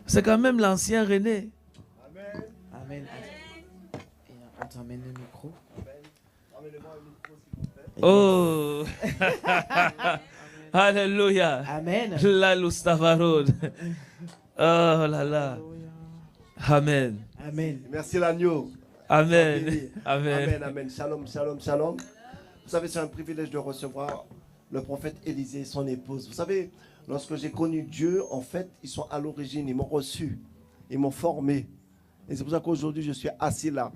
C'est quand même l'ancien René. Amen. Amen. On t'emmène le micro. Amenez-moi un micro, s'il vous plaît. Oh. Alléluia. Amen. La Lustavarod. Oh là là. Amen. Amen. Merci l'agneau. Amen. Amen. Amen, amen. Shalom, shalom, shalom. Vous savez, c'est un privilège de recevoir le prophète Élisée et son épouse. Vous savez, lorsque j'ai connu Dieu, en fait, ils sont à l'origine, ils m'ont reçu, ils m'ont formé. Et c'est pour ça qu'aujourd'hui, je suis assis là.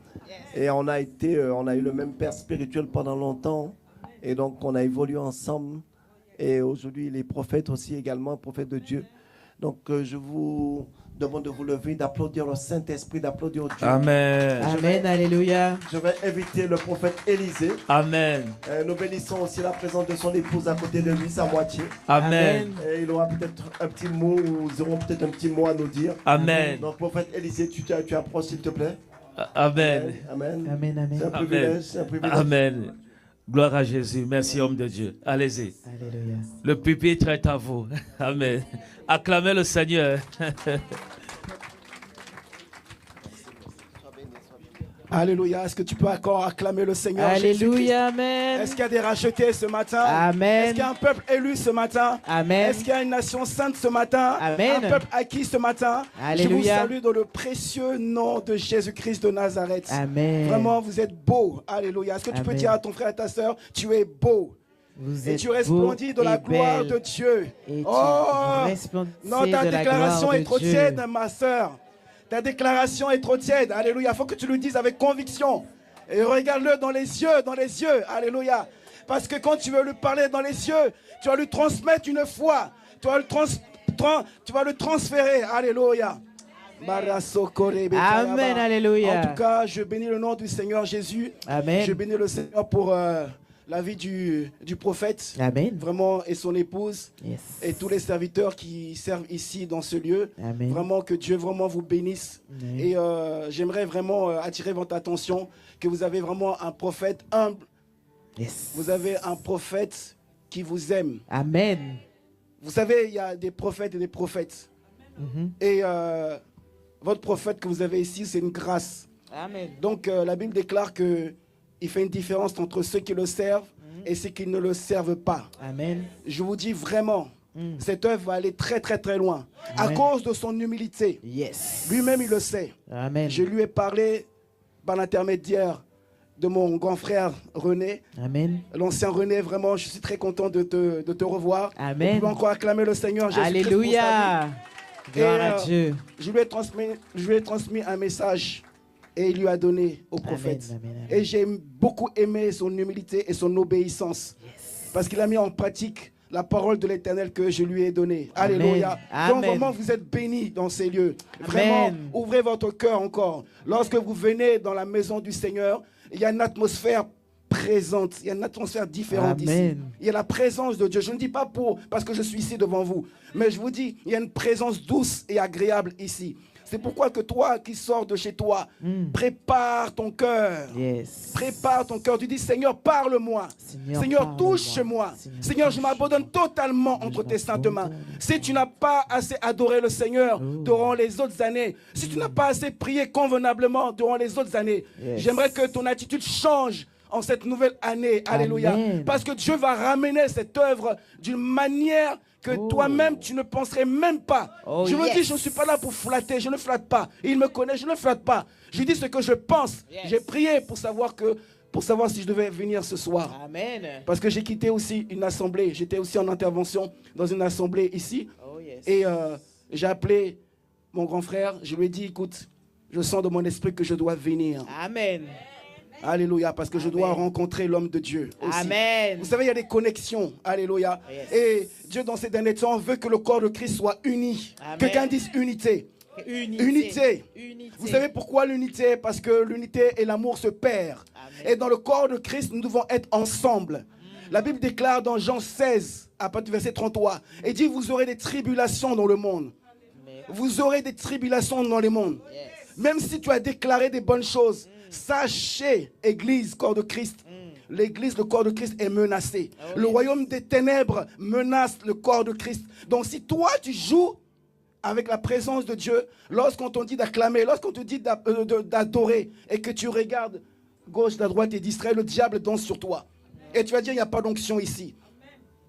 Et on a eu le même père spirituel pendant longtemps. Et donc, on a évolué ensemble. Et aujourd'hui, il est prophète aussi également, prophète de Dieu. Donc, je vous demande de vous lever, d'applaudir le Saint-Esprit, d'applaudir Dieu. Amen. Amen. Alléluia. Je vais inviter le prophète Élisée. Amen. Nous bénissons aussi la présence de son épouse à côté de lui, sa moitié. Amen. Et il aura peut-être un petit mot, ou ils auront peut-être un petit mot à nous dire. Amen. Donc, prophète Élisée, tu approches, s'il te plaît. Amen. Amen. Amen. Amen. C'est un privilège, c'est un privilège. Amen. Gloire à Jésus. Merci, homme de Dieu. Allez-y. Alléluia. Le pupitre est à vous. Amen. Acclamez le Seigneur. Alléluia. Est-ce que tu peux encore acclamer le Seigneur Alléluia. Amen. Est-ce qu'il y a des rachetés ce matin? Amen. Est-ce qu'il y a un peuple élu ce matin? Amen. Est-ce qu'il y a une nation sainte ce matin? Amen. Un peuple acquis ce matin? Alléluia. Je vous salue dans le précieux nom de Jésus-Christ de Nazareth. Amen. Vraiment, vous êtes beau. Alléluia. Est-ce que tu peux dire à ton frère et ta soeur, tu es beau? Vous Et êtes tu resplendis de la gloire de Dieu. Et Oh, non, ta de la déclaration gloire est de trop Dieu. tiède, ma soeur. Ta déclaration est trop tiède. Alléluia. Il faut que tu le dises avec conviction. Et regarde-le dans les yeux, dans les yeux. Alléluia. Parce que quand tu veux lui parler dans les yeux, tu vas lui transmettre une foi. Tu vas le transférer. Alléluia. Amen. Alléluia. En tout cas, je bénis le nom du Seigneur Jésus. Amen. Je bénis le Seigneur pour la vie du prophète. Amen. Vraiment, et son épouse. Yes. Et tous les serviteurs qui servent ici dans ce lieu. Amen. Vraiment que Dieu vraiment vous bénisse. Amen. Et j'aimerais vraiment attirer votre attention que vous avez vraiment un prophète humble. Yes. Vous avez un prophète qui vous aime. Amen. Vous savez, il y a des prophètes et des prophètes. Mhm. Et votre prophète que vous avez ici, c'est une grâce. Amen. Donc la Bible déclare que il fait une différence entre ceux qui le servent et ceux qui ne le servent pas. Amen. Je vous dis vraiment, cette œuvre va aller très très très loin. À Amen. cause de son humilité. Yes. Lui-même, il le sait. Amen. Je lui ai parlé par l'intermédiaire de mon grand frère René. Amen. L'ancien René, vraiment, je suis très content de te revoir. Amen. On peut encore acclamer le Seigneur Jésus-Christ pour sa Alléluia. vie. Gloire Et, à Dieu. Je lui ai transmis un message et il lui a donné au prophète. Amen, amen, amen. Et j'ai beaucoup aimé son humilité et son obéissance. Parce qu'il a mis en pratique la parole de l'Éternel que je lui ai donnée. Amen. Alléluia. Donc Amen. vraiment, vous êtes bénis dans ces lieux. Vraiment, Amen. ouvrez votre cœur encore. Lorsque vous venez dans la maison du Seigneur, il y a une atmosphère présente. Il y a une atmosphère différente ici. Amen. Il y a la présence de Dieu. Je ne dis pas parce que je suis ici devant vous. Mais je vous dis, il y a une présence douce et agréable ici. C'est pourquoi que toi qui sors de chez toi, prépare ton cœur. Yes. Prépare ton cœur. Tu dis, Seigneur, parle-moi. Seigneur, parle-moi. touche-moi. Seigneur, je m'abandonne totalement entre tes saintes mains. Si tu n'as pas assez adoré le Seigneur durant les autres années, si tu n'as pas assez prié convenablement durant les autres années, j'aimerais que ton attitude change en cette nouvelle année. Alléluia. Amen. Parce que Dieu va ramener cette œuvre d'une manière que toi-même, tu ne penserais même pas. Oh, je me yes. dis, je ne suis pas là pour flatter, je ne flatte pas. Il me connaît, je ne flatte pas. Je dis ce que je pense. J'ai prié pour savoir si je devais venir ce soir. Amen. Parce que j'ai quitté aussi une assemblée. J'étais aussi en intervention dans une assemblée ici. Oh, yes. Et j'ai appelé mon grand frère. Je lui ai dit, écoute, je sens de mon esprit que je dois venir. Amen. Alléluia, parce que je dois rencontrer l'homme de Dieu aussi. Amen. Vous savez, il y a des connexions. Alléluia. Yes. Et Dieu, dans ces derniers temps, veut que le corps de Christ soit uni. Amen. Quelqu'un dise unité. Unité. Vous savez pourquoi l'unité? Parce que l'unité et l'amour se perdent. Amen. Et dans le corps de Christ, nous devons être ensemble. La Bible déclare dans Jean 16, à partir du verset 33, et dit, vous aurez des tribulations dans le monde. Vous aurez des tribulations dans le monde. Yes. Même si tu as déclaré des bonnes choses, sachez, Église, corps de Christ, l'Église, le corps de Christ est menacé. Le royaume des ténèbres menace le corps de Christ. Donc si toi tu joues avec la présence de Dieu, lorsqu'on te dit d'acclamer, lorsqu'on te dit d'adorer et que tu regardes gauche, à droite et distrait, le diable danse sur toi. Et tu vas dire, il n'y a pas d'onction ici.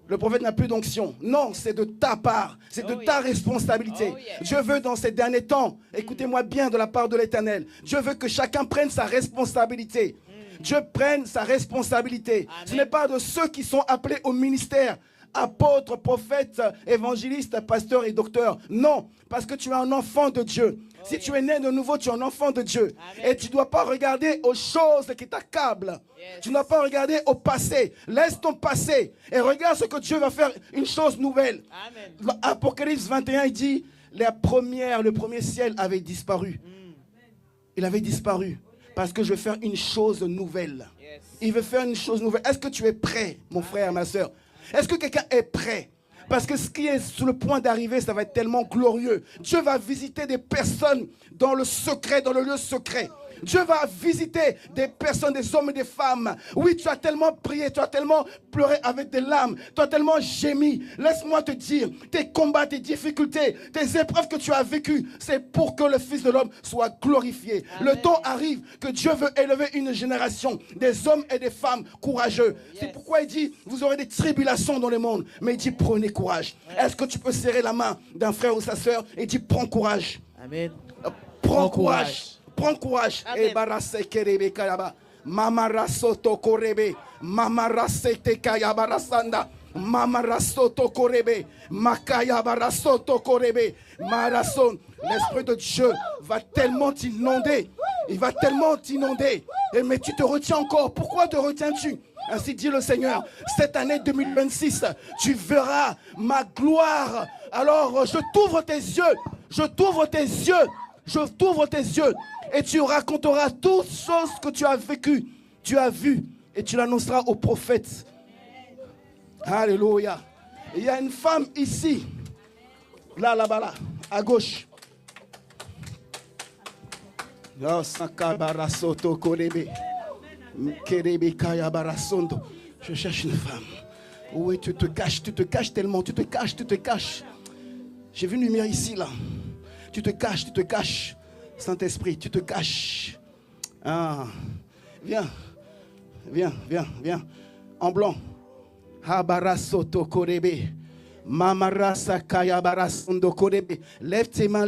Le prophète n'a plus d'onction. Non, c'est de ta part, c'est de ta responsabilité. Dieu veut dans ces derniers temps, écoutez-moi bien de la part de l'Éternel, Dieu veut que chacun prenne sa responsabilité. Dieu prenne sa responsabilité. Amen. Ce n'est pas de ceux qui sont appelés au ministère, apôtres, prophètes, évangélistes, pasteurs et docteurs. Non, parce que tu es un enfant de Dieu. Si tu es né de nouveau, tu es un enfant de Dieu. Amen. Et tu ne dois pas regarder aux choses qui t'accablent. Tu ne dois pas regarder au passé. Laisse ton passé et regarde ce que Dieu va faire, une chose nouvelle. Amen. Apocalypse 21, il dit, le premier ciel avait disparu. Il avait disparu. Parce que je vais faire une chose nouvelle. Yes. Il veut faire une chose nouvelle. Est-ce que tu es prêt, mon frère, ma soeur? Est-ce que quelqu'un est prêt? Parce que ce qui est sur le point d'arriver, ça va être tellement glorieux. Dieu va visiter des personnes dans le secret, dans le lieu secret. Dieu va visiter des personnes, des hommes et des femmes. Oui, tu as tellement prié, tu as tellement pleuré avec des larmes, tu as tellement gémi. Laisse-moi te dire, tes combats, tes difficultés, tes épreuves que tu as vécues, c'est pour que le Fils de l'homme soit glorifié. Amen. Le temps arrive que Dieu veut élever une génération, des hommes et des femmes courageux. Yes. C'est pourquoi il dit, vous aurez des tribulations dans le monde. Mais il dit, prenez courage. Ouais. Est-ce que tu peux serrer la main d'un frère ou sa sœur et dire, prends courage. Amen. Prends courage. Prends courage. Et barase kerebe kayaba. Mama rasoto korebe. Mama rasete kayaba rasanda. Mama rasoto korebe. Makaya barasoto korebe. Marason. L'Esprit de Dieu va tellement t'inonder. Il va tellement t'inonder. Mais tu te retiens encore. Pourquoi te retiens-tu? Ainsi dit le Seigneur. Cette année 2026, tu verras ma gloire. Alors, je t'ouvre tes yeux. Je t'ouvre tes yeux. Je t'ouvre tes yeux. Et tu raconteras toutes choses que tu as vécues, tu as vues, et tu l'annonceras aux prophètes. Alléluia. Il y a une femme ici, là-bas, là, à gauche. Je cherche une femme. Oui, tu te caches tellement, tu te caches. J'ai vu une lumière ici, là. Tu te caches. Saint-Esprit, tu te caches. Ah, viens. En blanc. Habarasoto korebe. Mamarasa kayabarasondo korebe. Lève tes mains.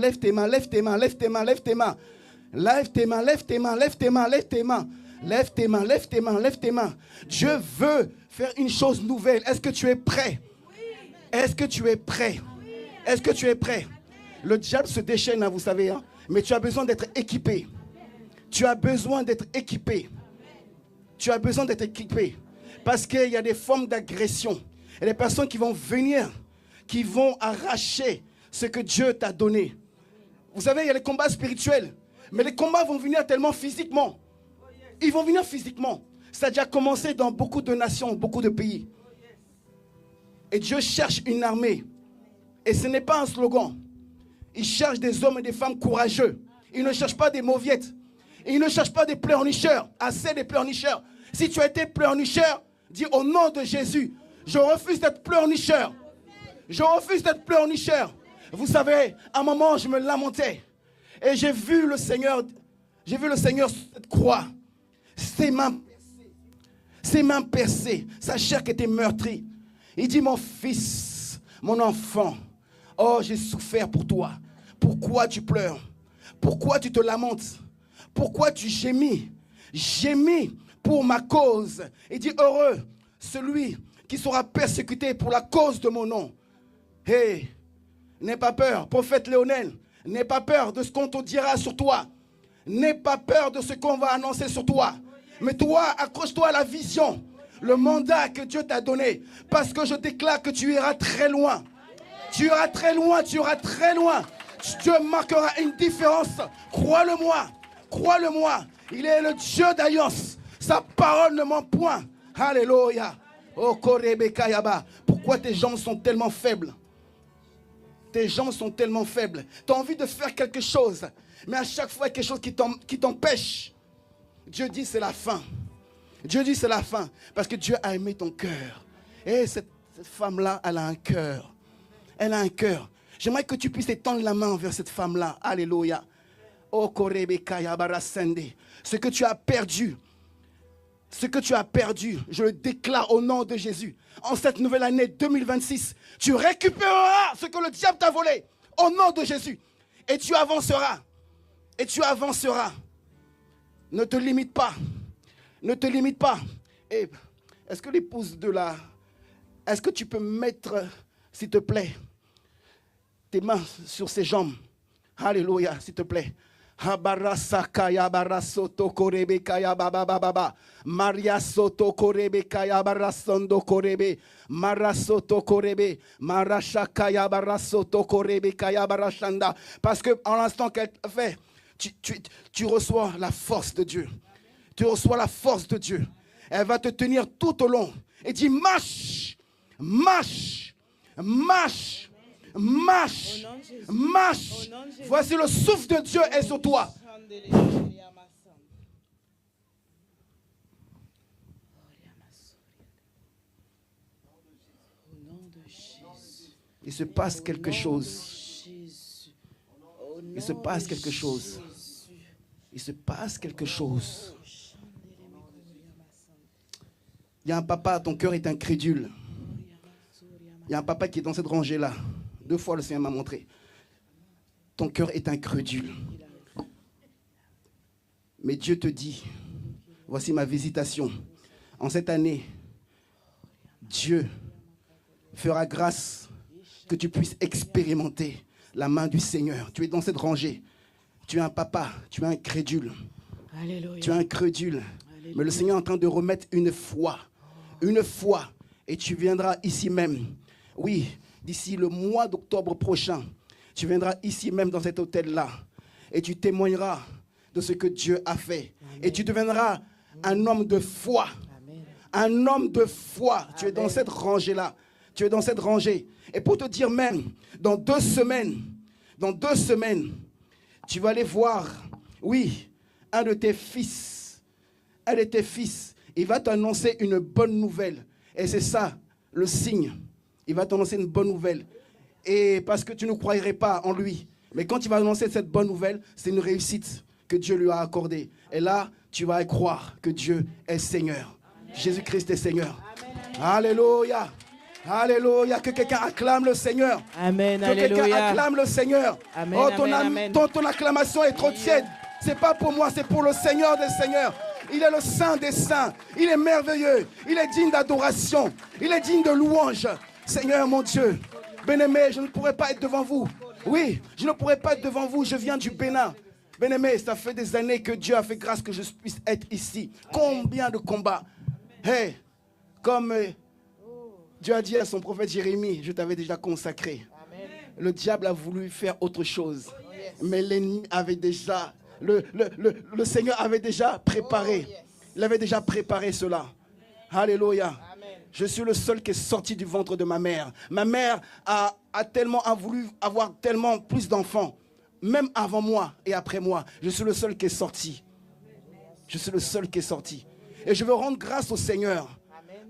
Dieu veut faire une chose nouvelle. Est-ce que tu es prêt? Est-ce que tu es prêt? Le diable se déchaîne, hein, vous savez, hein? Mais tu as besoin d'être équipé. Parce qu'il y a des formes d'agression. Il y a des personnes qui vont venir, qui vont arracher ce que Dieu t'a donné. Vous savez, il y a les combats spirituels. Mais les combats vont venir tellement physiquement. Ils vont venir physiquement. Ça a déjà commencé dans beaucoup de nations, beaucoup de pays. Et Dieu cherche une armée. Et ce n'est pas un slogan. Il cherche des hommes et des femmes courageux. Il ne cherche pas des mauviettes. Il ne cherche pas des pleurnicheurs. Assez des pleurnicheurs. Si tu as été pleurnicheur, dis au nom de Jésus, je refuse d'être pleurnicheur. Vous savez, à un moment, je me lamentais. Et j'ai vu le Seigneur sur cette croix. Ses mains percées. Sa chair qui était meurtrie. Il dit, mon fils, mon enfant, oh, j'ai souffert pour toi. Pourquoi tu pleures? Pourquoi tu te lamentes? Pourquoi tu gémis? Gémis pour ma cause. Il dit, heureux celui qui sera persécuté pour la cause de mon nom. Hey, n'aie pas peur, prophète Léonel. N'aie pas peur de ce qu'on te dira sur toi. N'aie pas peur de ce qu'on va annoncer sur toi. Mais toi, accroche-toi à la vision, le mandat que Dieu t'a donné. Parce que je déclare que tu iras très loin. Tu iras très loin. Dieu marquera une différence. Crois-le-moi. Il est le Dieu d'alliance. Sa parole ne ment point. Alléluia. Oh, Korebe Kayaba. Pourquoi tes jambes sont tellement faibles? Tu as envie de faire quelque chose. Mais à chaque fois, il y a quelque chose qui t'empêche. Dieu dit c'est la fin. Parce que Dieu a aimé ton cœur. Et cette femme-là, elle a un cœur. J'aimerais que tu puisses étendre la main vers cette femme-là. Alléluia. Oh, Korebekaya Barasende. Ce que tu as perdu, je le déclare au nom de Jésus. En cette nouvelle année 2026, tu récupéreras ce que le diable t'a volé au nom de Jésus. Et tu avanceras. Ne te limite pas. Et est-ce que l'épouse de la... Est-ce que tu peux mettre, s'il te plaît, tes mains sur ses jambes? Alléluia, s'il te plaît. Habarasakaya barasoto korebe kaya baba baba Maria soto korebe kaya barasondo korebe marasoto korebe marashakaya barasoto korebe kaya barashanda. Parce que en l'instant qu'elle fait, tu reçois la force de Dieu. Tu reçois la force de Dieu. Elle va te tenir tout au long et dit marche, marche, marche. Marche, marche. Voici le souffle de Dieu est sur toi. Il se passe quelque chose. Il se passe quelque chose. Il se passe quelque chose. Il y a un papa, ton cœur est incrédule. Il y a un papa qui est dans cette rangée-là. 2 fois le Seigneur m'a montré. Ton cœur est incrédule. Mais Dieu te dit, voici ma visitation. En cette année, Dieu fera grâce que tu puisses expérimenter la main du Seigneur. Tu es dans cette rangée. Tu es un papa, tu es incrédule. Alléluia. Tu es incrédule. Alléluia. Mais le Seigneur est en train de remettre une foi. Et tu viendras ici même. Oui, d'ici le mois d'octobre prochain, tu viendras ici même dans cet hôtel-là et tu témoigneras de ce que Dieu a fait. Amen. Et tu deviendras un homme de foi. Amen. Un homme de foi. Amen. Tu es dans cette rangée-là. Tu es dans cette rangée. Et pour te dire même, dans 2 semaines, tu vas aller voir, oui, un de tes fils, il va t'annoncer une bonne nouvelle. Et c'est ça, le signe. Il va t'annoncer une bonne nouvelle. Et parce que tu ne croirais pas en lui. Mais quand il va annoncer cette bonne nouvelle, c'est une réussite que Dieu lui a accordée. Et là, tu vas croire que Dieu est Seigneur. Jésus-Christ est Seigneur. Amen. Alléluia. Alléluia. Que quelqu'un acclame le Seigneur. Amen. Que Alléluia. quelqu'un acclame le Seigneur. Amen. Oh, Amen. ton acclamation est trop tiède. C'est pas pour moi, c'est pour le Seigneur des Seigneurs. Il est le Saint des Saints. Il est merveilleux. Il est digne d'adoration. Il est digne de louange. Seigneur mon Dieu, bien-aimé, je ne pourrais pas être devant vous. Oui, je ne pourrais pas être devant vous. Je viens du Bénin. Bien-aimé, ça fait des années que Dieu a fait grâce que je puisse être ici. Combien de combats. Hey, comme Dieu a dit à son prophète Jérémie, je t'avais déjà consacré. Le diable a voulu faire autre chose. Mais l'ennemi avait déjà, le Seigneur avait déjà préparé. Il avait déjà préparé cela. Alléluia. Je suis le seul qui est sorti du ventre de ma mère. Ma mère a voulu avoir tellement plus d'enfants. Même avant moi et après moi. Je suis le seul qui est sorti. Je suis le seul qui est sorti. Et je veux rendre grâce au Seigneur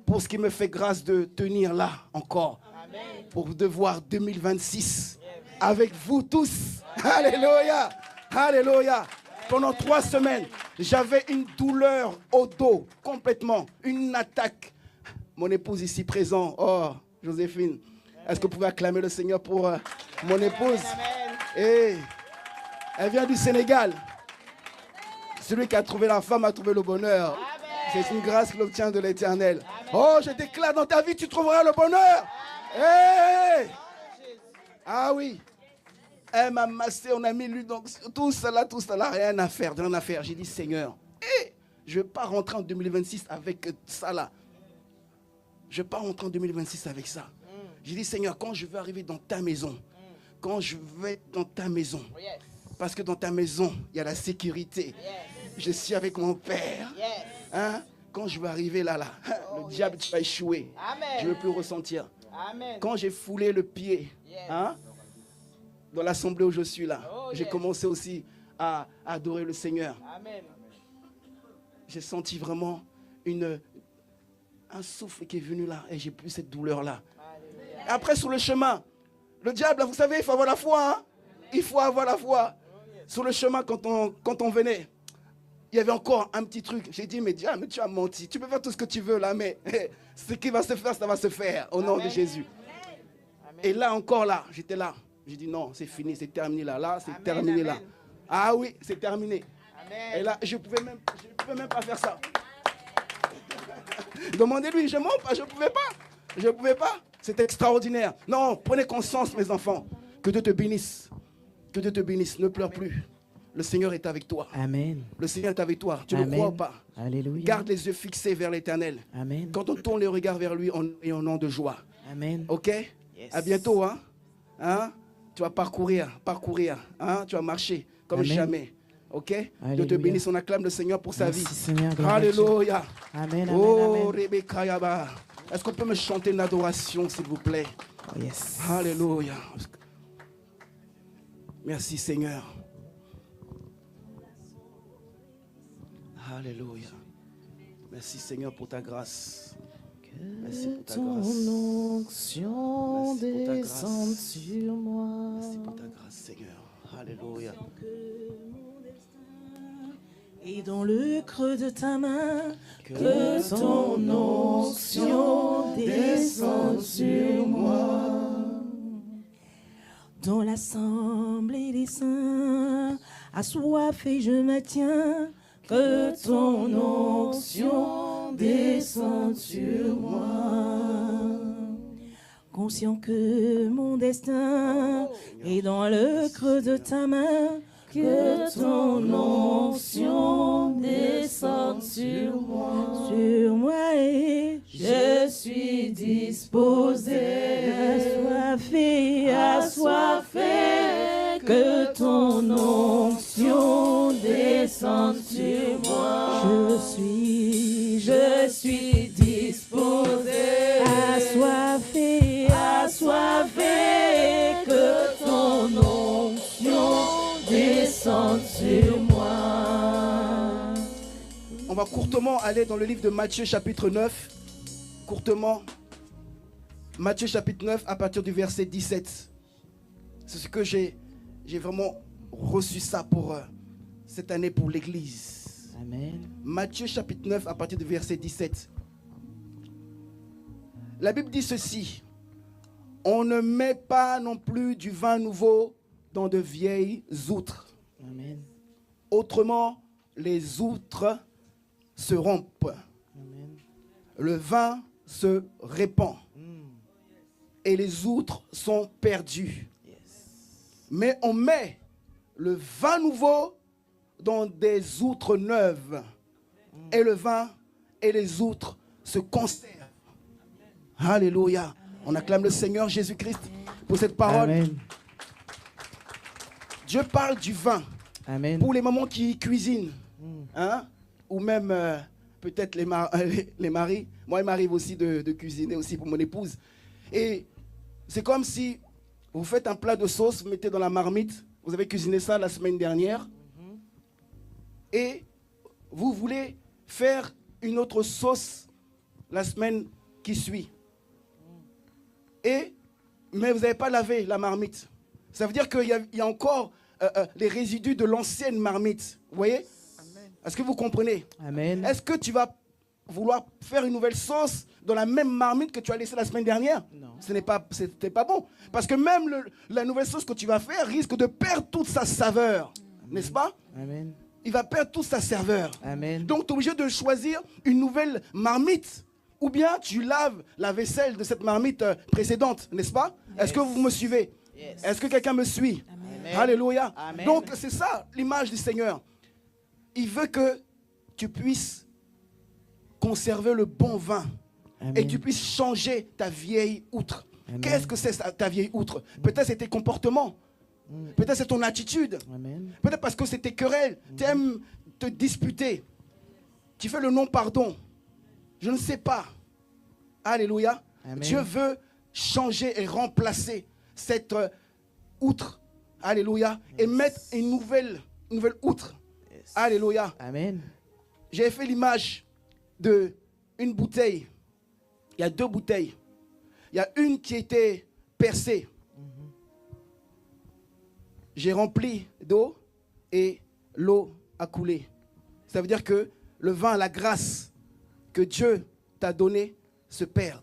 pour ce qui me fait grâce de tenir là encore. Pour devoir 2026 avec vous tous. Alléluia. Alléluia. Pendant 3 semaines, j'avais une douleur au dos complètement. Une attaque. Mon épouse ici présente, oh, Joséphine, est-ce que vous pouvez acclamer le Seigneur pour mon épouse? Et elle vient du Sénégal. Celui qui a trouvé la femme a trouvé le bonheur. C'est une grâce qu'il obtient de l'Éternel. Oh, je déclare dans ta vie, tu trouveras le bonheur. Hey! Ah oui. Elle m'a massé, on a mis l'huile, donc tout cela, rien à faire. J'ai dit, Seigneur, je ne vais pas rentrer en 2026 avec ça là. Je ne vais pas rentrer en 2026 avec ça. J'ai dit, Seigneur, quand je vais arriver dans ta maison, parce que dans ta maison, il y a la sécurité. Je suis avec mon Père. Hein? Quand je vais arriver là, le diable va échouer. Je ne veux plus ressentir. Quand j'ai foulé le pied, hein, dans l'assemblée où je suis là, j'ai commencé aussi à adorer le Seigneur. J'ai senti vraiment un souffle qui est venu là et j'ai plus cette douleur là. Après sur le chemin, Le diable, vous savez, il faut avoir la foi. Hein? Il faut avoir la foi. Sur le chemin, quand on venait, il y avait encore un petit truc. J'ai dit, mais Dieu, mais tu as menti. Tu peux faire tout ce que tu veux là, mais ce qui va se faire, ça va se faire au nom de Jésus. Et là, encore là, j'étais là. J'ai dit, non, c'est fini, c'est terminé là. Là, c'est terminé là. Ah oui, c'est terminé. Et là, je ne pouvais même pas faire ça. Demandez-lui, je mens pas, je ne pouvais pas. Je ne pouvais pas. C'était extraordinaire. Non, prenez conscience, mes enfants. Que Dieu te bénisse. Que Dieu te bénisse. Ne pleure plus. Le Seigneur est avec toi. Amen. Le Seigneur est avec toi. Tu Amen. le crois ou pas? Alléluia. Garde les yeux fixés vers l'Éternel. Amen. Quand on tourne les regards vers lui, on est en nom de joie. Amen. Ok? Yes. À bientôt. Hein? Hein? Tu vas parcourir. Hein? Tu vas marcher comme Amen. jamais. Ok? Alléluia. Dieu te bénisse. On acclame le Seigneur pour sa Merci, vie. Seigneur, gloire à Dieu. Alléluia. Amen, amen, Oh, amen. Rebecca Yaba. Est-ce qu'on peut me chanter une adoration, s'il vous plaît? Oh, yes. Alléluia. Merci, Seigneur. Alléluia. Merci, Seigneur, pour ta grâce. Merci pour ta Ton grâce. onction Merci pour ta descende grâce. sur moi. Merci pour ta grâce, Seigneur. Alléluia. Et dans le creux de ta main, Que ton onction descende sur moi. dans l'assemblée des saints, assoiffé je me tiens. Que ton onction descende sur moi. Conscient que mon destin est dans le creux de ta main. Que ton onction descende sur moi. Sur moi et Je suis disposé, assoiffé, que ton onction descende sur moi. Je suis disposé, assoiffé, que ton onction descende sur moi. On va courtement aller dans le livre de Matthieu chapitre 9. Courtement. Matthieu chapitre 9 à partir du verset 17. C'est ce que j'ai vraiment reçu ça pour cette année pour l'église. Amen. Matthieu chapitre 9 à partir du verset 17. La Bible dit ceci. On ne met pas non plus du vin nouveau dans de vieilles outres. Amen. Autrement, les outres se rompent. Amen. Le vin se répand. Et les outres sont perdues. Mais on met le vin nouveau dans des outres neuves. Et le vin et les outres se conservent. Alléluia. On acclame le Seigneur Jésus-Christ pour cette parole. Amen. Dieu parle du vin. Amen. Pour les mamans qui cuisinent, hein, ou même peut-être les maris. Moi, il m'arrive aussi de cuisiner aussi pour mon épouse. Et c'est comme si vous faites un plat de sauce, vous mettez dans la marmite. Vous avez cuisiné ça la semaine dernière. Et vous voulez faire une autre sauce la semaine qui suit. Mais vous n'avez pas lavé la marmite. Ça veut dire qu'il y a encore les résidus de l'ancienne marmite. Vous voyez? Est-ce que vous comprenez? Amen. Est-ce que tu vas vouloir faire une nouvelle sauce dans la même marmite que tu as laissée la semaine dernière? Non. C'était pas bon. Parce que même la nouvelle sauce que tu vas faire risque de perdre toute sa saveur. N'est-ce pas? Amen. Il va perdre toute sa saveur. Amen. Donc tu es obligé de choisir une nouvelle marmite. Ou bien tu laves la vaisselle de cette marmite précédente. N'est-ce pas? Est-ce que vous me suivez? Yes. Est-ce que quelqu'un me suit? Amen. Alléluia. Amen. Donc c'est ça l'image du Seigneur. Il veut que tu puisses conserver le bon vin. Amen. Et tu puisses changer ta vieille outre. Amen. Qu'est-ce que c'est ta vieille outre? Peut-être c'est tes comportements. Peut-être c'est ton attitude. Amen. Peut-être parce que c'est tes querelles. Tu aimes te disputer. Tu fais le non-pardon. Je ne sais pas. Alléluia. Amen. Dieu veut changer et remplacer cette outre. Alléluia. Et mettre une nouvelle outre. Yes. Alléluia. Amen. J'ai fait l'image d'une bouteille. Il y a deux bouteilles. Il y a une qui était percée. j'ai rempli d'eau et l'eau a coulé. Ça veut dire que le vin, la grâce que Dieu t'a donnée se perd.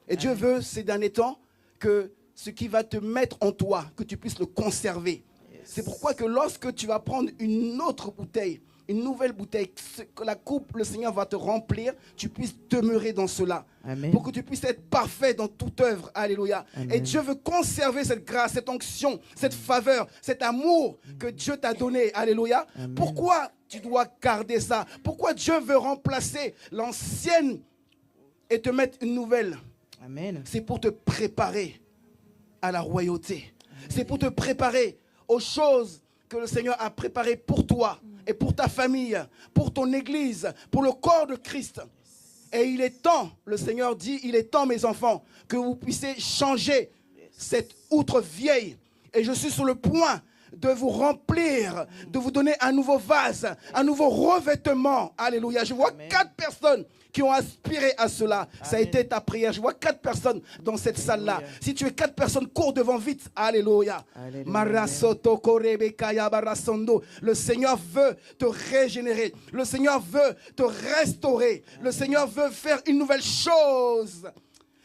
Et Dieu veut ces derniers temps que ce qui va te mettre en toi, que tu puisses le conserver. C'est pourquoi que lorsque tu vas prendre une autre bouteille, une nouvelle bouteille, que la coupe, le Seigneur va te remplir, tu puisses demeurer dans cela. Amen. Pour que tu puisses être parfait dans toute œuvre. Alléluia. Amen. Et Dieu veut conserver cette grâce, cette onction, cette faveur, cet amour que Dieu t'a donné. Alléluia. Amen. Pourquoi tu dois garder ça? Pourquoi Dieu veut remplacer l'ancienne et te mettre une nouvelle? Amen. C'est pour te préparer à la royauté. C'est pour te préparer aux choses que le Seigneur a préparées pour toi et pour ta famille, pour ton église, pour le corps de Christ. Et il est temps, le Seigneur dit, il est temps, mes enfants, que vous puissiez changer cette outre vieille. Et je suis sur le point de vous remplir, de vous donner un nouveau vase, un nouveau revêtement. Alléluia. Je vois Amen. 4 personnes qui ont aspiré à cela. Ça a Amen. été ta prière. Je vois 4 personnes dans cette salle-là. Alléluia. Si tu es 4 personnes, cours devant vite. Alléluia. Alléluia. Marasoto korebe kaya barasondo. Le Seigneur veut te régénérer. Le Seigneur veut te restaurer. Le Seigneur veut faire une nouvelle chose.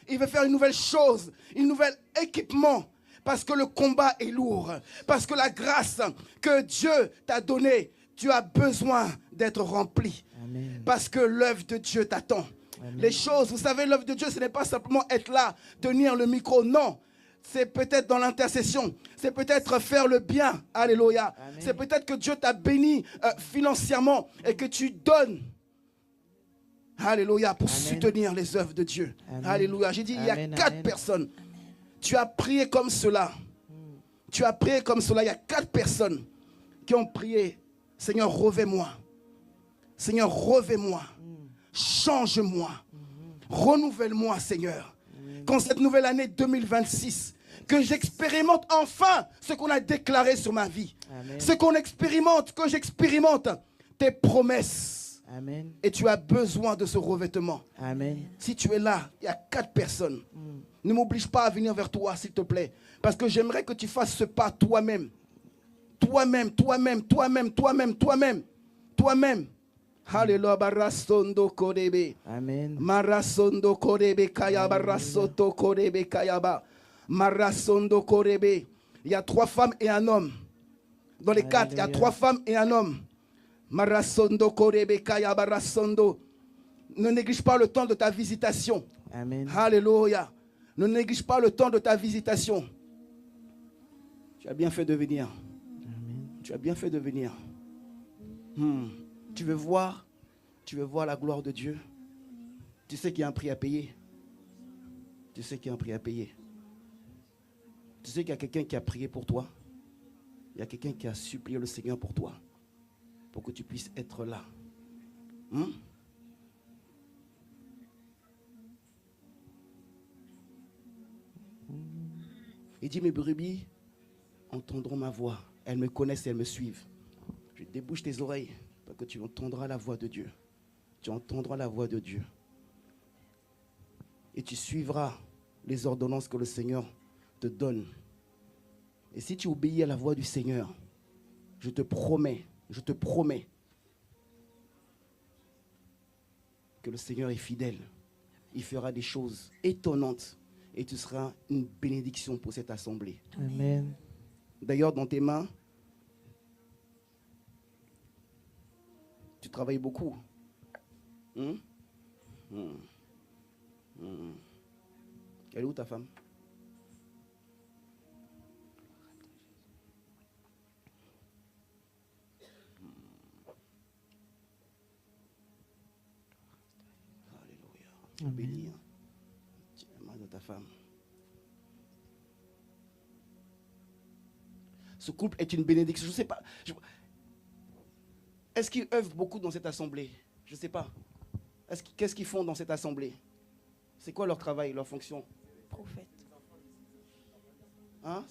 Il veut faire une nouvelle chose, un nouvel équipement. Parce que le combat est lourd. Parce que la grâce que Dieu t'a donnée, tu as besoin d'être rempli. Amen. Parce que l'œuvre de Dieu t'attend. Amen. Les choses, vous savez, l'œuvre de Dieu, ce n'est pas simplement être là, tenir le micro. Non. C'est peut-être dans l'intercession. C'est peut-être faire le bien. Alléluia. Amen. C'est peut-être que Dieu t'a béni financièrement et que tu donnes. Alléluia. Pour Amen. soutenir les œuvres de Dieu. Amen. Alléluia. J'ai dit, il y a Amen, 4 amen. personnes. Tu as prié comme cela. Tu as prié comme cela. Il y a 4 personnes qui ont prié. Seigneur, revêt-moi. Seigneur, revêt-moi. Change-moi. Renouvelle-moi, Seigneur. Qu'en cette nouvelle année 2026, que j'expérimente enfin ce qu'on a déclaré sur ma vie. Amen. Ce qu'on expérimente, que j'expérimente tes promesses. Amen. Et tu as besoin de ce revêtement. Amen. Si tu es là, il y a 4 personnes. Ne m'oblige pas à venir vers toi, s'il te plaît. Parce que j'aimerais que tu fasses ce pas toi-même. Toi-même, toi-même, toi-même, toi-même, toi-même. Toi-même. Alléluia. Barasondo korebe. Amen. Marasondo korebe kaya barasoto korebe kayaba. Marasondo korebe. Il y a 3 femmes et un homme. Dans les 4, il y a Alléluia. 3 femmes et un homme. Marasondo korebe kaya barasondo. Ne néglige pas le temps de ta visitation. Amen. Alléluia. Ne néglige pas le temps de ta visitation. Tu as bien fait de venir. Amen. Tu as bien fait de venir. Tu veux voir la gloire de Dieu. Tu sais qu'il y a un prix à payer. Tu sais qu'il y a un prix à payer. Tu sais qu'il y a quelqu'un qui a prié pour toi. Il y a quelqu'un qui a supplié le Seigneur pour toi. Pour que tu puisses être là. Il dit, mes brebis entendront ma voix. Elles me connaissent et elles me suivent. Je débouche tes oreilles parce que tu entendras la voix de Dieu. Tu entendras la voix de Dieu. Et tu suivras les ordonnances que le Seigneur te donne. Et si tu obéis à la voix du Seigneur, je te promets que le Seigneur est fidèle. Il fera des choses étonnantes et tu seras une bénédiction pour cette assemblée. Amen. D'ailleurs, dans tes mains, tu travailles beaucoup. Elle est où ta femme? Alléluia. Bénis. Tiens la main de ta femme. Ce couple est une bénédiction. Je ne sais pas. Est-ce qu'ils œuvrent beaucoup dans cette assemblée? Je ne sais pas. Qu'est-ce qu'ils font dans cette assemblée? C'est quoi leur travail, leur fonction? Prophète. Hein?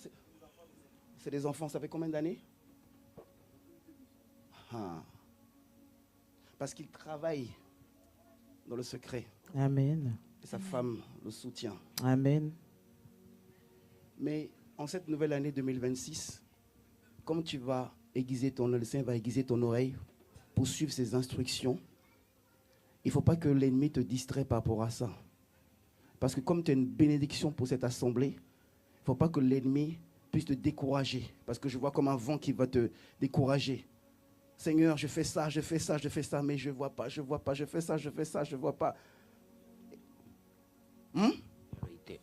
C'est des enfants. Ça fait combien d'années? Parce qu'ils travaillent dans le secret. Amen. Et sa femme le soutient. Amen. Mais en cette nouvelle année 2026, comme tu vas aiguiser le Seigneur va aiguiser ton oreille pour suivre ses instructions, il ne faut pas que l'ennemi te distrait par rapport à ça. Parce que comme tu as une bénédiction pour cette assemblée, il ne faut pas que l'ennemi puisse te décourager. Parce que je vois comme un vent qui va te décourager. Seigneur, je fais ça, je fais ça, je fais ça, mais je ne vois pas, je ne vois pas, je fais ça, je ne vois pas. Vérité.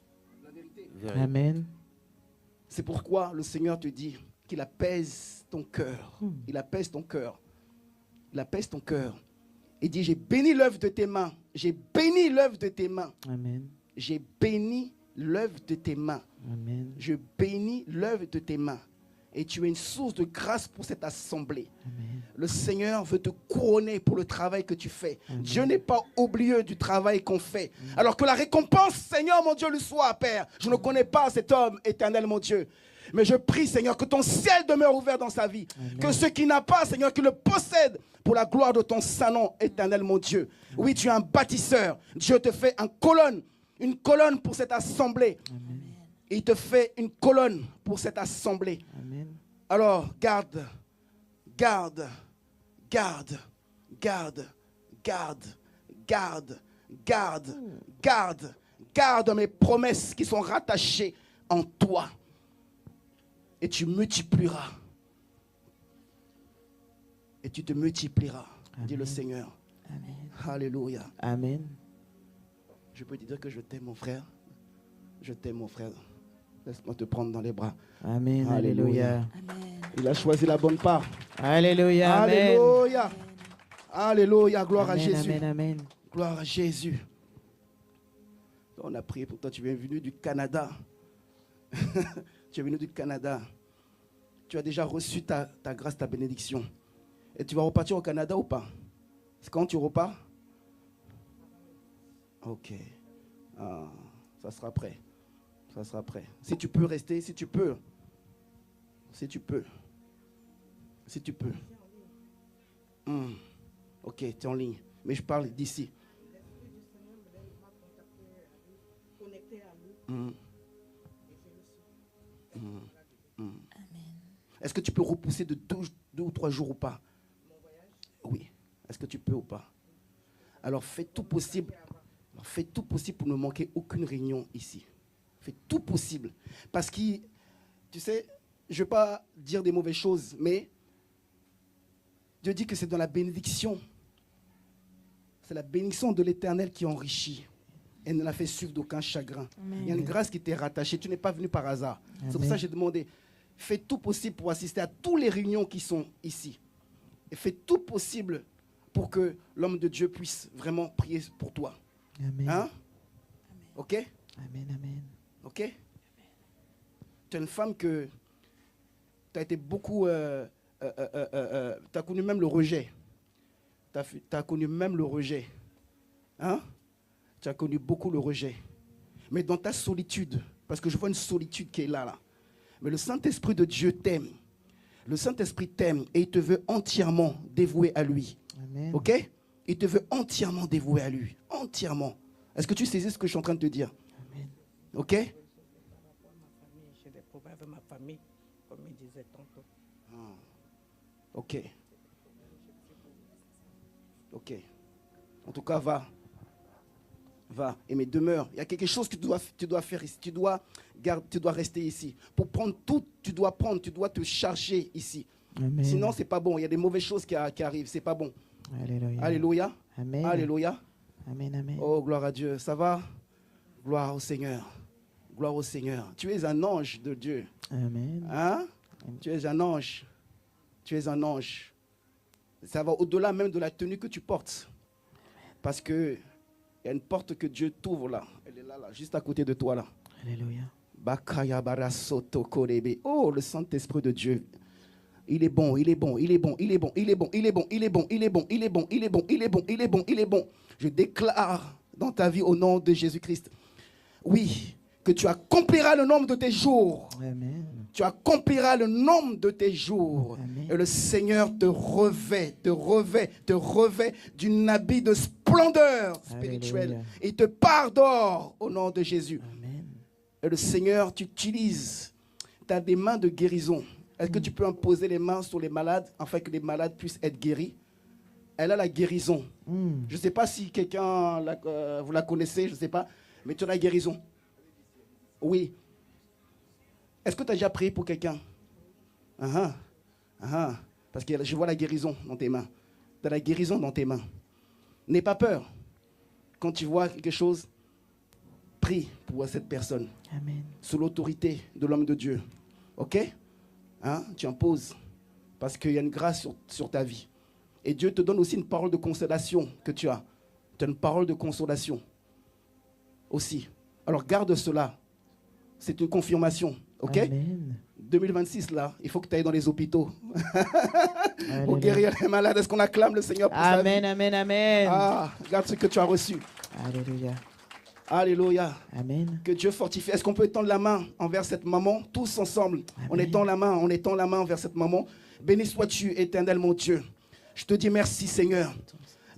Amen. C'est pourquoi le Seigneur te dit qu'il apaise ton cœur. Il apaise ton cœur. Il apaise ton cœur. Il dit, j'ai béni l'œuvre de tes mains. J'ai béni l'œuvre de tes mains. Amen. J'ai béni l'œuvre de tes mains. Amen. Je bénis l'œuvre de tes mains. Et tu es une source de grâce pour cette assemblée. Amen. Le Seigneur veut te couronner pour le travail que tu fais. Amen. Dieu n'est pas oublieux du travail qu'on fait. Alors que la récompense, Seigneur, mon Dieu, le soit, Père. Je ne connais pas cet homme éternel, mon Dieu. Mais je prie, Seigneur, que ton ciel demeure ouvert dans sa vie. Amen. Que ce qui n'a pas, Seigneur, qu'il le possède pour la gloire de ton saint nom éternel, mon Dieu. Oui, tu es un bâtisseur. Dieu te fait une colonne pour cette assemblée. Amen. Et il te fait une colonne pour cette assemblée. Amen. Alors, garde, garde, garde, garde, garde, garde, garde, garde, garde mes promesses qui sont rattachées en toi. Et tu multiplieras. Et tu te multiplieras, dit le Seigneur. Amen. Alléluia. Amen. Je peux te dire que je t'aime, mon frère. Je t'aime, mon frère. Laisse-moi te prendre dans les bras. Amen. Alléluia. Alléluia. Il a choisi la bonne part. Alléluia. Amen. Alléluia. Alléluia. Gloire à Amen, Jésus. Amen. Amen. Gloire à Jésus. On a prié pour toi. Tu es venu du Canada. Tu es venu du Canada. Tu as déjà reçu ta grâce, ta bénédiction. Et tu vas repartir au Canada ou pas? C'est quand tu repars? Ok. Ah, ça sera prêt. Ça sera prêt. Si tu peux rester, si tu peux. Si tu peux. Si tu peux. Ok, tu es en ligne. Mais je parle d'ici. Est-ce que tu peux repousser de 2 ou 3 jours ou pas? Oui. Est-ce que tu peux ou pas? Alors fais tout possible. Fais tout possible pour ne manquer aucune réunion ici. Fais tout possible. Parce que, tu sais, je ne vais pas dire des mauvaises choses, mais Dieu dit que c'est dans la bénédiction. C'est la bénédiction de l'Éternel qui enrichit. Elle ne l'a fait suivre d'aucun chagrin. Amen. Il y a une grâce qui t'est rattachée. Tu n'es pas venu par hasard. Amen. C'est pour ça que j'ai demandé, fais tout possible pour assister à toutes les réunions qui sont ici. Et fais tout possible pour que l'homme de Dieu puisse vraiment prier pour toi. Amen. Hein? Ok? Amen. Amen. Ok? Tu es une femme que tu as été beaucoup... tu as connu même le rejet. Tu as connu même le rejet. Hein? Tu as connu beaucoup le rejet. Mais dans ta solitude, parce que je vois une solitude qui est là. Mais le Saint-Esprit de Dieu t'aime. Le Saint-Esprit t'aime et il te veut entièrement dévoué à lui. Amen. Ok? Il te veut entièrement dévoué à lui. Entièrement. Est-ce que tu saisis ce que je suis en train de te dire? Amen. Ok? J'ai des problèmes avec ma famille, comme il disait tantôt. Ok. Ok. En tout cas, va. Va. Et mais demeure. Il y a quelque chose que tu dois faire ici. Tu dois rester ici. Pour prendre tout, tu dois te charger ici. Amen. Sinon, c'est pas bon. Il y a des mauvaises choses qui arrivent. C'est pas bon. Alléluia. Alléluia. Amen. Alléluia. Amen. Amen. Oh, gloire à Dieu. Ça va? Gloire au Seigneur. Gloire au Seigneur. Tu es un ange de Dieu. Amen. Hein? Tu es un ange. Tu es un ange. Ça va au-delà même de la tenue que tu portes. Parce que il y a une porte que Dieu t'ouvre là. Elle est là, juste à côté de toi là. Alléluia. Bakaya barasoto korebe. Oh, le Saint-Esprit de Dieu. Il est bon, il est bon, il est bon, il est bon, il est bon, il est bon, il est bon, il est bon, il est bon, il est bon, il est bon, il est bon, il est bon. Je déclare dans ta vie au nom de Jésus-Christ. Oui, que tu accompliras le nombre de tes jours. Amen. Tu accompliras le nombre de tes jours. Amen. Et le Seigneur te revêt d'une habit de splendeur spirituelle. Alléluia. Et te pardonne au nom de Jésus. Amen. Et le Seigneur t'utilise. Tu as des mains de guérison. Est-ce que tu peux imposer les mains sur les malades afin que les malades puissent être guéris? Elle a la guérison. Je ne sais pas si quelqu'un, vous la connaissez, je ne sais pas, mais tu as la guérison. Oui. Est-ce que tu as déjà prié pour quelqu'un? Parce que je vois la guérison dans tes mains. Tu as la guérison dans tes mains. N'aie pas peur. Quand tu vois quelque chose, prie pour cette personne. Amen. Sous l'autorité de l'homme de Dieu. Ok? Tu imposes. Parce qu'il y a une grâce sur ta vie. Et Dieu te donne aussi une parole de consolation que tu as. Tu as une parole de consolation aussi. Alors garde cela. C'est une confirmation. Ok? Amen. 2026, là, il faut que tu ailles dans les hôpitaux pour guérir les malades. Est-ce qu'on acclame le Seigneur pour sa vie? Amen, amen, amen. Regarde ce que tu as reçu. Alléluia. Alléluia. Amen. Que Dieu fortifie. Est-ce qu'on peut étendre la main envers cette maman, tous ensemble? Amen. On étend la main envers cette maman. Béni sois-tu, éternel mon Dieu. Je te dis merci, Seigneur.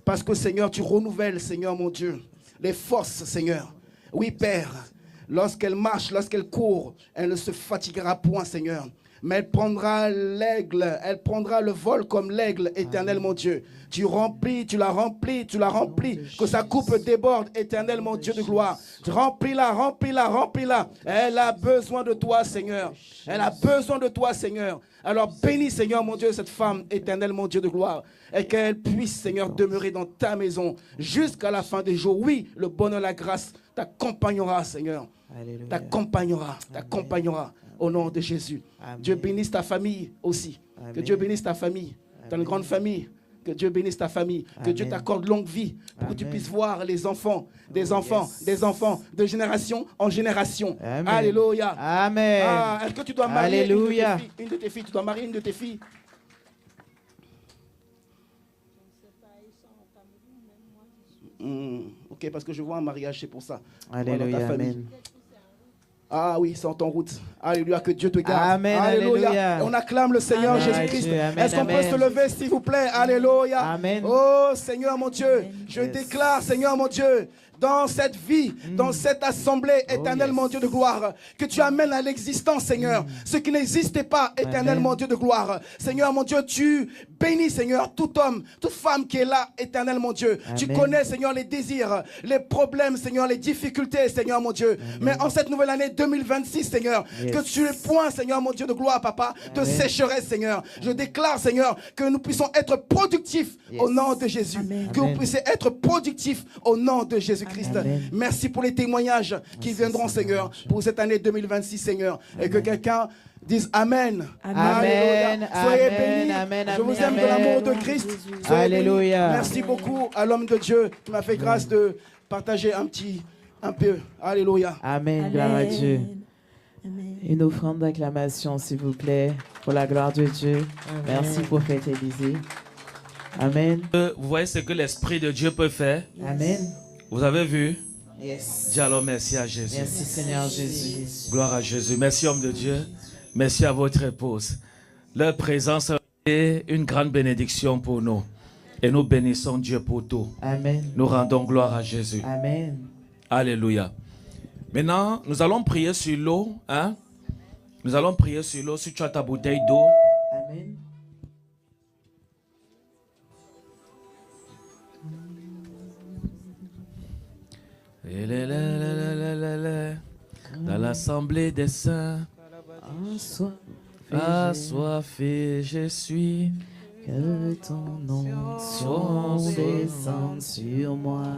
Parce que, Seigneur, tu renouvelles, Seigneur, mon Dieu, les forces, Seigneur. Oui, Père. Lorsqu'elle marche, lorsqu'elle court, elle ne se fatiguera point, Seigneur. Mais elle prendra l'aigle, elle prendra le vol comme l'aigle, éternel mon Dieu. Tu la remplis, que sa coupe déborde, éternel mon Dieu de gloire. Remplis-la. Elle a besoin de toi, Seigneur. Elle a besoin de toi, Seigneur. Alors bénis, Seigneur mon Dieu, cette femme, éternel mon Dieu de gloire. Et qu'elle puisse, Seigneur, demeurer dans ta maison jusqu'à la fin des jours. Oui, le bonheur, la grâce t'accompagnera, Seigneur. Alléluia. T'accompagnera au nom de Jésus. Amen. Dieu bénisse ta famille aussi. Amen. Que Dieu bénisse ta famille. Tu as une grande famille. Que Dieu bénisse ta famille. Que Amen. Dieu t'accorde longue vie pour que tu Amen. puisses voir les enfants, des Yes. enfants, de génération en génération. Amen. Alléluia. Amen. Est-ce que tu dois marier Alléluia. une de tes filles? Tu dois marier une de tes filles? Ok, parce que je vois un mariage, c'est pour ça. Alléluia. Voilà, ta famille. Amen. Ah oui, c'est en route. Alléluia, que Dieu te garde. Amen, alléluia. Et on acclame le Seigneur Amen. Jésus-Christ. Amen, Est-ce qu'on peut amen. se lever, s'il vous plaît? Alléluia. Amen. Oh Seigneur mon Dieu, je Yes. déclare, Seigneur mon Dieu, dans cette vie, dans cette assemblée, éternel yes. mon Dieu de gloire, que tu amènes à l'existence, Seigneur, ce qui n'existait pas, éternel Amen. mon Dieu de gloire. Seigneur mon Dieu, tu bénis, Seigneur, tout homme, toute femme qui est là, éternel mon Dieu. Tu Amen. connais, Seigneur, les désirs, les problèmes, Seigneur, les difficultés, Seigneur mon Dieu. Mais en cette nouvelle année 2026, Seigneur, Yes. que tu es point, Seigneur mon Dieu de gloire, Papa, de Amen. sécheresse, Seigneur. Je déclare, Seigneur, que nous puissions être productifs Yes. au nom de Jésus. Amen. Que vous Amen. puissiez être productifs au nom de Jésus-Christ. Amen. Merci pour les témoignages qui viendront, Seigneur, pour cette année 2026, Seigneur. Et que quelqu'un dise Amen. Amen. Alléluia. Soyez Amen. bénis. Amen. Je vous Amen. aime de l'amour de Christ. Soyez Alléluia. bénis. Merci beaucoup à l'homme de Dieu qui m'a fait grâce de partager un peu. Alléluia. Amen. Gloire à Dieu. Amen. Une offrande d'acclamation, s'il vous plaît, pour la gloire de Dieu. Merci, prophète Élisée. Amen. Vous voyez ce que l'Esprit de Dieu peut faire? Amen. Vous avez vu? Yes. Dis alors merci à Jésus. Merci, Seigneur Jésus. Gloire à Jésus. Merci, homme de Dieu. Merci à votre épouse. Leur présence est une grande bénédiction pour nous. Et nous bénissons Dieu pour tout. Amen. Nous rendons gloire à Jésus. Amen. Alléluia. Maintenant, nous allons prier sur l'eau. Hein? Nous allons prier sur l'eau. Si tu as ta bouteille d'eau. Amen. Dans l'assemblée des saints, assoiffé je suis. Que ton nom descende sur moi.